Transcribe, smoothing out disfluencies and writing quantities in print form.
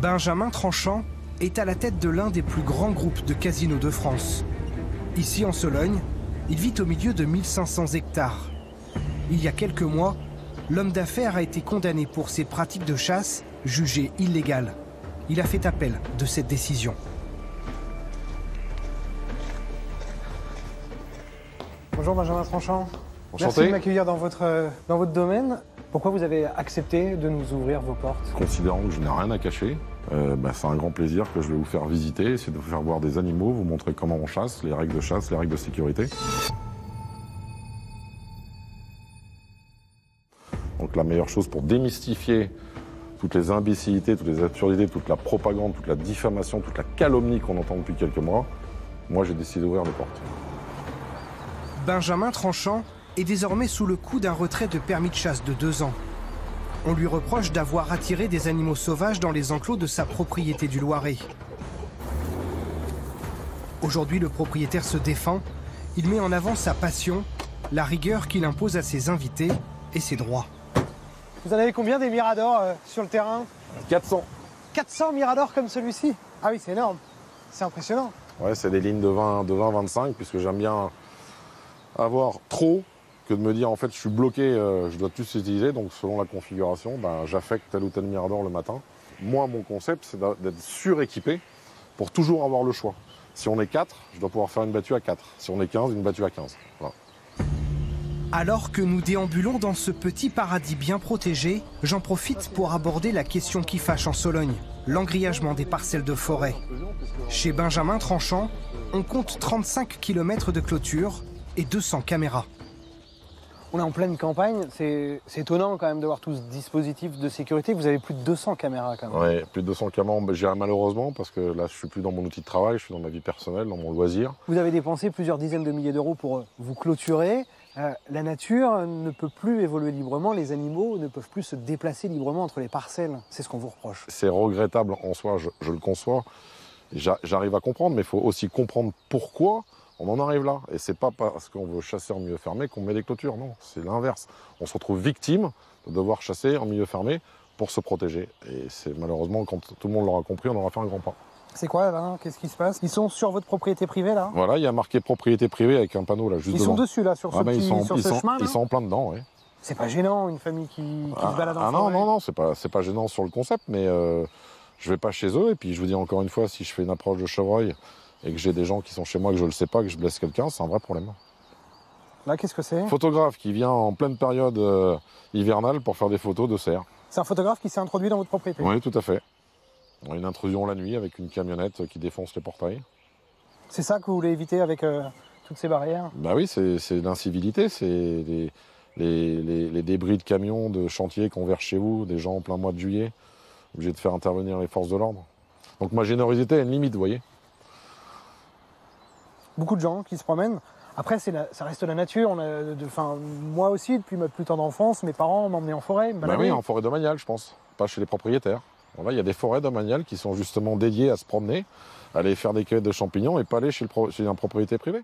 Benjamin Tranchant est à la tête de l'un des plus grands groupes de casinos de France. Ici en Sologne, il vit au milieu de 1500 hectares. Il y a quelques mois, l'homme d'affaires a été condamné pour ses pratiques de chasse jugées illégales. Il a fait appel de cette décision. Bonjour Benjamin Tranchant. Enchanté. Merci de m'accueillir dans votre domaine. Pourquoi vous avez accepté de nous ouvrir vos portes? Considérant que je n'ai rien à cacher, c'est un grand plaisir que je vais vous faire visiter, c'est de vous faire voir des animaux, vous montrer comment on chasse, les règles de chasse, les règles de sécurité. Donc la meilleure chose pour démystifier toutes les imbécilités, toutes les absurdités, toute la propagande, toute la diffamation, toute la calomnie qu'on entend depuis quelques mois, moi j'ai décidé d'ouvrir les portes. Benjamin Tranchant est désormais sous le coup d'un retrait de permis de chasse de 2 ans. On lui reproche d'avoir attiré des animaux sauvages dans les enclos de sa propriété du Loiret. Aujourd'hui, le propriétaire se défend. Il met en avant sa passion, la rigueur qu'il impose à ses invités et ses droits. Vous en avez combien des miradors sur le terrain? 400. 400 miradors comme celui-ci? Ah oui, c'est énorme. C'est impressionnant. Ouais, c'est des lignes de 20-25, puisque j'aime bien avoir trop que de me dire en fait je suis bloqué, je dois tous utiliser, donc selon la configuration, j'affecte tel ou tel mirador le matin. Moi, mon concept, c'est d'être suréquipé pour toujours avoir le choix. Si on est 4, je dois pouvoir faire une battue à 4. Si on est 15, une battue à 15. Voilà. Alors que nous déambulons dans ce petit paradis bien protégé, j'en profite pour aborder la question qui fâche en Sologne, l'engrillagement des parcelles de forêt. Chez Benjamin Tranchant, on compte 35 km de clôture et 200 caméras. On est en pleine campagne, c'est étonnant quand même de voir tout ce dispositif de sécurité. Vous avez plus de 200 caméras quand même. Oui, plus de 200 caméras, j'irai malheureusement parce que là je suis plus dans mon outil de travail, je suis dans ma vie personnelle, dans mon loisir. Vous avez dépensé plusieurs dizaines de milliers d'euros pour vous clôturer. La nature ne peut plus évoluer librement, les animaux ne peuvent plus se déplacer librement entre les parcelles. C'est ce qu'on vous reproche. C'est regrettable en soi, je le conçois. J'arrive à comprendre, mais il faut aussi comprendre pourquoi on en arrive là. Et c'est pas parce qu'on veut chasser en milieu fermé qu'on met des clôtures, non, c'est l'inverse. On se retrouve victime de devoir chasser en milieu fermé pour se protéger. Et c'est malheureusement, quand tout le monde l'aura compris, on aura fait un grand pas. C'est quoi là? Qu'est-ce qui se passe? Ils sont sur votre propriété privée là? Voilà, il y a marqué propriété privée avec un panneau là, juste devant. Ils sont dessus là, sur ce chemin là? Ils sont en plein dedans, oui. C'est pas gênant, une famille qui se balade en forêt? Non, c'est pas gênant sur le concept, mais je vais pas chez eux. Et puis je vous dis encore une fois, si je fais une approche de chevreuil et que j'ai des gens qui sont chez moi, que je le sais pas, que je blesse quelqu'un, c'est un vrai problème. Là, qu'est-ce que c'est? Photographe qui vient en pleine période hivernale pour faire des photos de cerfs. C'est un photographe qui s'est introduit dans votre propriété? Oui, tout à fait. Une intrusion la nuit avec une camionnette qui défonce les portails. C'est ça que vous voulez éviter avec toutes ces barrières? Bah oui, c'est l'incivilité, c'est les débris de camions, de chantiers qu'on verse chez vous, des gens en plein mois de juillet, obligés de faire intervenir les forces de l'ordre. Donc ma générosité a une limite, vous voyez. Beaucoup de gens qui se promènent. Après, ça reste la nature. Moi aussi, depuis ma plus tendre enfance, mes parents m'emmenaient en forêt. Bah oui, en forêt domaniale, je pense, pas chez les propriétaires. Voilà, il y a des forêts domaniales qui sont justement dédiées à se promener, aller faire des cueillettes de champignons et pas aller chez une propriété privée.